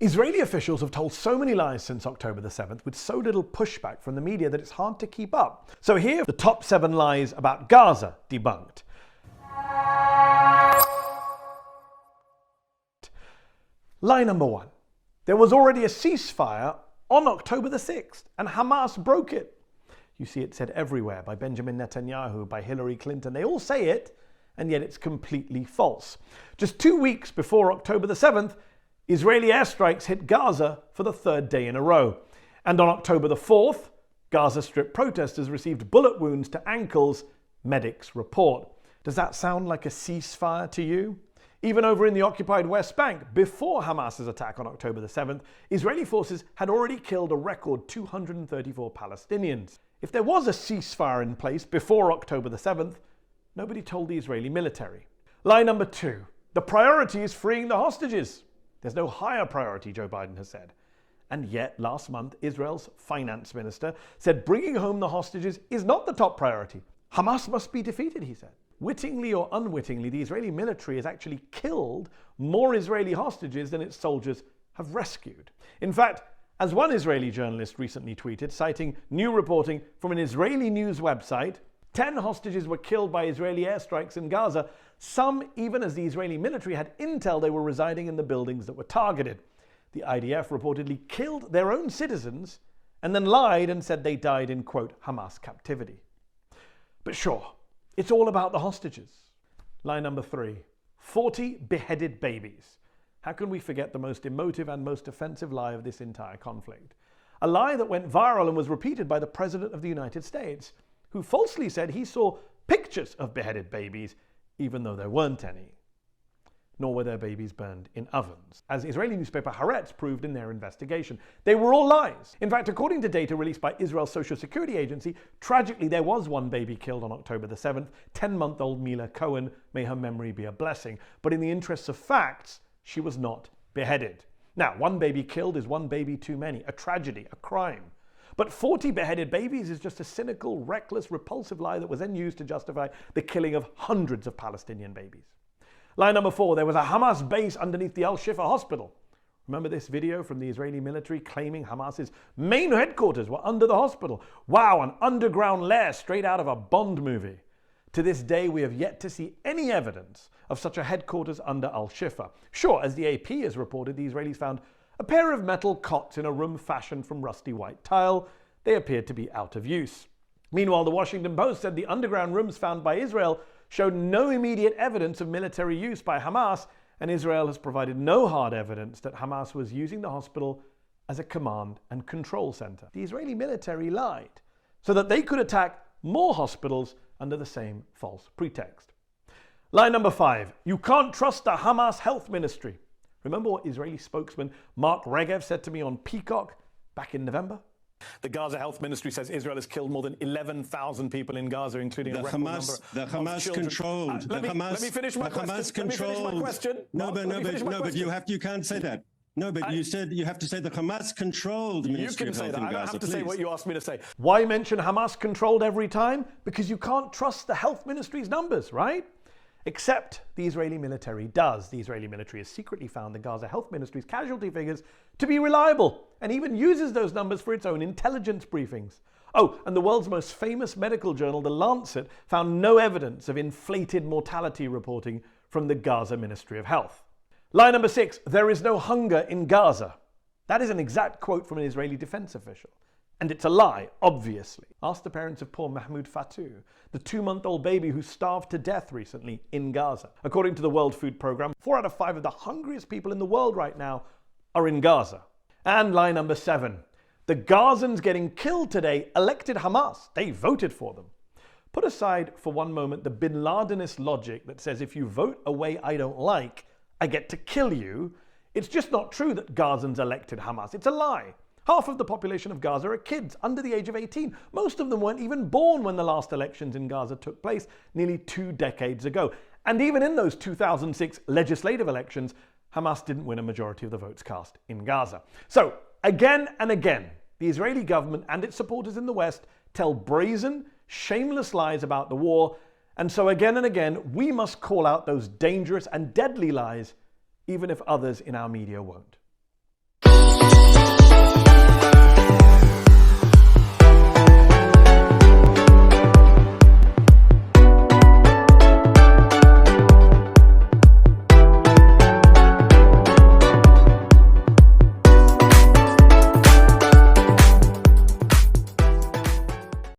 Israeli officials have told so many lies since October the 7th with so little pushback from the media that it's hard to keep up. So here are the top 7 lies about Gaza debunked. Lie number 1. There was already a ceasefire on October the 6th and Hamas broke it. You see it said everywhere by Benjamin Netanyahu, by Hillary Clinton. They all say it, and yet it's completely false. Just 2 weeks before October the 7th, Israeli airstrikes hit Gaza for the 3rd day in a row. And on October the 4th, Gaza Strip protesters received bullet wounds to ankles, medics report. Does that sound like a ceasefire to you? Even over in the occupied West Bank, before Hamas's attack on October the 7th, Israeli forces had already killed a record 234 Palestinians. If there was a ceasefire in place before October the 7th, nobody told the Israeli military. Lie number 2. The priority is freeing the hostages. There's no higher priority, Joe Biden has said. And yet, last month, Israel's finance minister said bringing home the hostages is not the top priority. Hamas must be defeated, he said. Wittingly or unwittingly, the Israeli military has actually killed more Israeli hostages than its soldiers have rescued. In fact, as one Israeli journalist recently tweeted, citing new reporting from an Israeli news website, 10 hostages were killed by Israeli airstrikes in Gaza, some even as the Israeli military had intel they were residing in the buildings that were targeted. The IDF reportedly killed their own citizens and then lied and said they died in, quote, Hamas captivity. But sure, it's all about the hostages. Lie number 3. 40 beheaded babies. How can we forget the most emotive and most offensive lie of this entire conflict? A lie that went viral and was repeated by the President of the United States, who falsely said he saw pictures of beheaded babies, even though there weren't any. Nor were their babies burned in ovens, as Israeli newspaper Haaretz proved in their investigation. They were all lies. In fact, according to data released by Israel's Social Security Agency, tragically there was one baby killed on October the 7th, 10-month-old Mila Cohen, may her memory be a blessing. But in the interests of facts, she was not beheaded. Now, one baby killed is one baby too many, a tragedy, a crime. But 40 beheaded babies is just a cynical, reckless, repulsive lie that was then used to justify the killing of hundreds of Palestinian babies. Lie number 4, there was a Hamas base underneath the Al-Shifa hospital. Remember this video from the Israeli military claiming Hamas's main headquarters were under the hospital? Wow, an underground lair straight out of a Bond movie. To this day, we have yet to see any evidence of such a headquarters under Al-Shifa. Sure, as the AP has reported, the Israelis found a pair of metal cots in a room fashioned from rusty white tile. They appeared to be out of use. Meanwhile, the Washington Post said the underground rooms found by Israel showed no immediate evidence of military use by Hamas, and Israel has provided no hard evidence that Hamas was using the hospital as a command and control center. The Israeli military lied so that they could attack more hospitals under the same false pretext. Lie number 5, you can't trust the Hamas health ministry. Remember what Israeli spokesman Mark Regev said to me on Peacock back in November? The Gaza Health Ministry says Israel has killed more than 11,000 people in Gaza, including a record number of children. Let me finish my question. No, but you can't say that. No, but you said you have to say the Hamas-controlled Ministry of Health in Gaza. I don't have to say what you asked me to say. Why mention Hamas-controlled every time? Because you can't trust the health ministry's numbers, right? Except the Israeli military does. The Israeli military has secretly found the Gaza Health Ministry's casualty figures to be reliable and even uses those numbers for its own intelligence briefings. Oh, and the world's most famous medical journal, The Lancet, found no evidence of inflated mortality reporting from the Gaza Ministry of Health. Lie number 6, there is no hunger in Gaza. That is an exact quote from an Israeli defense official. And it's a lie, obviously. Ask the parents of poor Mahmoud Fatou, the 2-month-old baby who starved to death recently in Gaza. According to the World Food Programme, 4 out of 5 of the hungriest people in the world right now are in Gaza. And lie number 7, the Gazans getting killed today elected Hamas. They voted for them. Put aside for one moment the bin Ladenist logic that says if you vote a way I don't like, I get to kill you. It's just not true that Gazans elected Hamas. It's a lie. Half of the population of Gaza are kids under the age of 18. Most of them weren't even born when the last elections in Gaza took place nearly 2 decades ago. And even in those 2006 legislative elections, Hamas didn't win a majority of the votes cast in Gaza. So, again and again, the Israeli government and its supporters in the West tell brazen, shameless lies about the war. And so again and again, we must call out those dangerous and deadly lies, even if others in our media won't.